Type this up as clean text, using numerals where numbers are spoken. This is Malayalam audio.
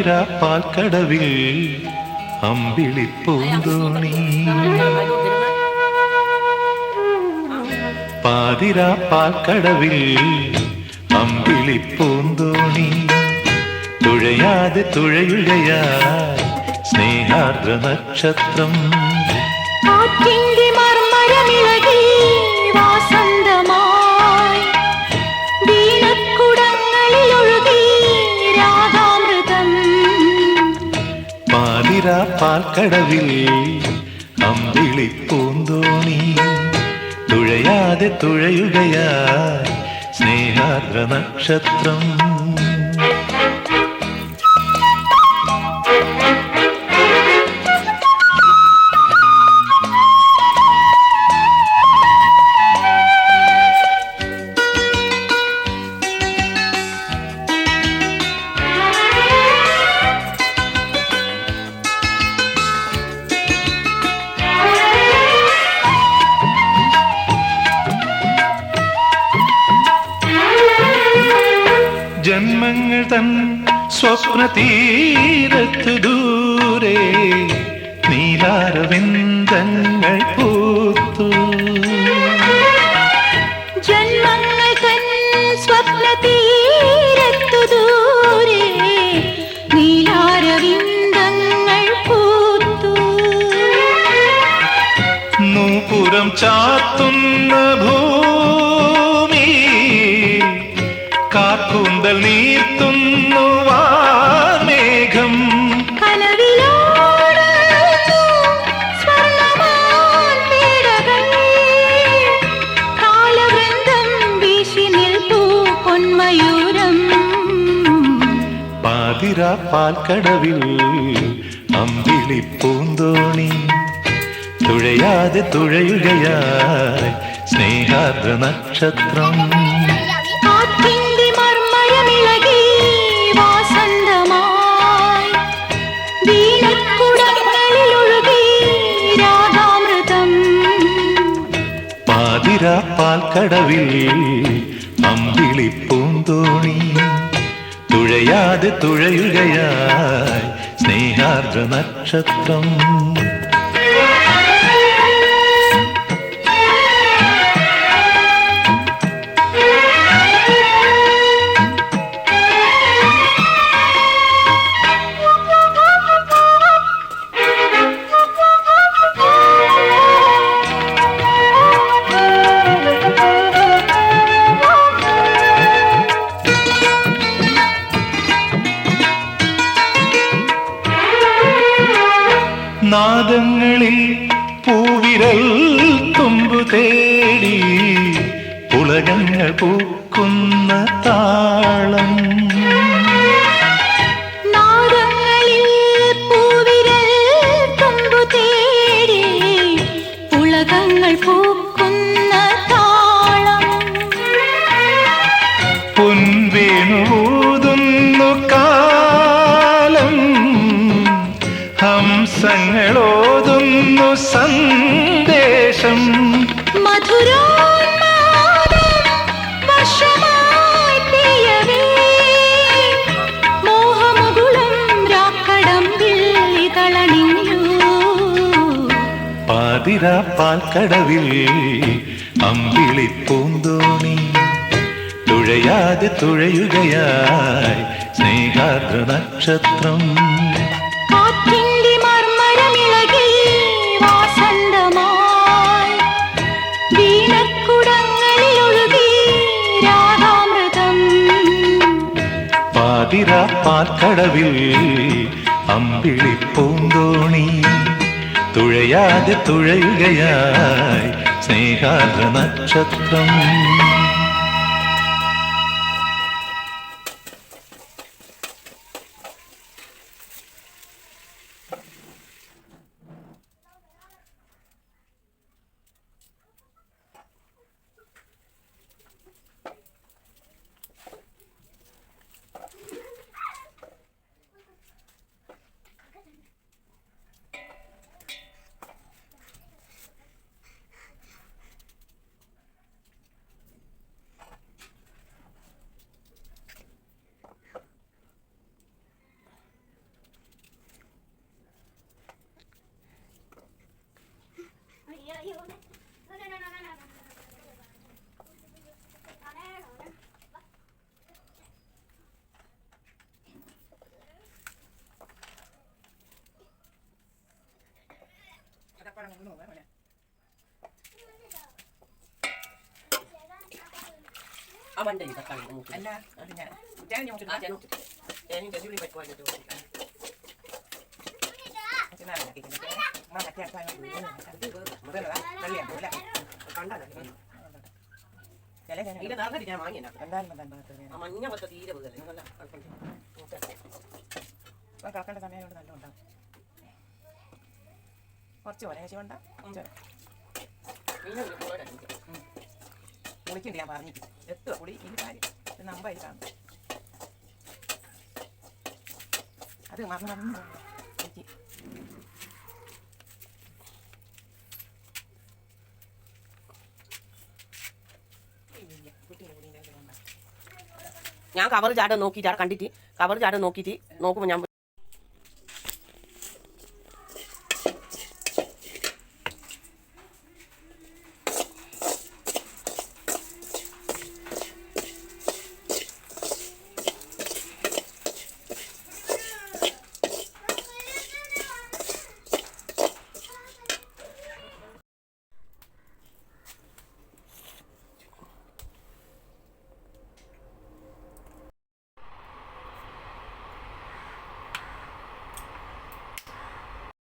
പാതിരാ പാൽക്കടവിൽ അമ്പിളിപ്പൂന്തോണി പാതിരാ പാൽക്കടവിൽ അമ്പിളിപ്പൂന്തോണി തുഴയാതെ തുഴയുകയായി സ്നേഹാർദ്ര നക്ഷത്രം പാതിരാ പാൽക്കടവിൽ അമ്പിളിപ്പൂന്തോണി തുഴയാതെ തുഴയുകയായി സ്നേഹാർദ്ര നക്ഷത്രം ജന്മങ്ങൾ തൻ സ്വപ്ന തീരത്തു ദൂരെ നീലാരവിന്ദങ്ങൾ പൂത്തു ജന്മങ്ങൾ തൻ സ്വപ്ന തീരത്തു ദൂരെ നീലാരവിന്ദങ്ങൾ പൂത്തു നൂപുരം ചാത്തുന്ന ഭൂമി കാർക്കൂന്തൽ നീർത്തുന്നു വാമേഘം പാതിരാ പാൽക്കടവിൽ അമ്പിളിപ്പൂന്തോണി തുഴയാതെ തുഴയുകയായി സ്നേഹാർദ്ര നക്ഷത്രം പാതിരാ പാൽക്കടവിൽ അമ്പിളിപ്പൂന്തോണി തുഴയാതെ തുഴയുകയായി സ്നേഹാർദ്ര നക്ഷത്രം നാദങ്ങളിൽ പൂവിരൽ തുമ്പു തേടി പുളകങ്ങൾ പൂക്കുന്ന താളം നാദങ്ങളിൽ പൂവിരൽ തുമ്പു തേടി പുളകങ്ങൾ പൂക്കുന്ന താളം പൊൻവേണുകൂതുന്നു കാലം ഹംസങ്ങളോതുന്നു സന്ദേശം പാതിരാ പാൽക്കടവിൽ അമ്പിളിപ്പൂന്തോണി തുഴയാതെ തുഴയുകയായി സ്നേഹാർദ്ര നക്ഷത്രം പാതിരാ പാൽക്കടവിൽ അമ്പിളിപ്പൂന്തോണി തുഴയാതെ തുഴയുകയായി സ്നേഹാർദ്ര നക്ഷത്രം ആ വണ്ടി തക്കാളി അല്ല അത് ഞാൻ തേങ്ങ മുറിച്ചിട്ട് തേങ്ങ ചെറുള്ളി പറ്റുവായിട്ട് ഇത് നാളെ ഞാൻ വാങ്ങിയ മഞ്ഞ പത്ത തീരെ കളക്കേണ്ട സമയം കൊണ്ട് നല്ല ഉണ്ടാവും കുറച്ച് പോലെ ശിവണ്ട പുളിക്കുണ്ട് ഞാൻ പറഞ്ഞിട്ട് എത്തുക പുളി ഈ കാര്യം നമ്പായി കാണും അത് മറന്നു എനിക്ക് ഞാൻ കവർ ചാട്ടം നോക്കി കണ്ടിട്ട് കവർ ചാട്ടം നോക്കിയിട്ട് നോക്കുമ്പോൾ ഞാൻ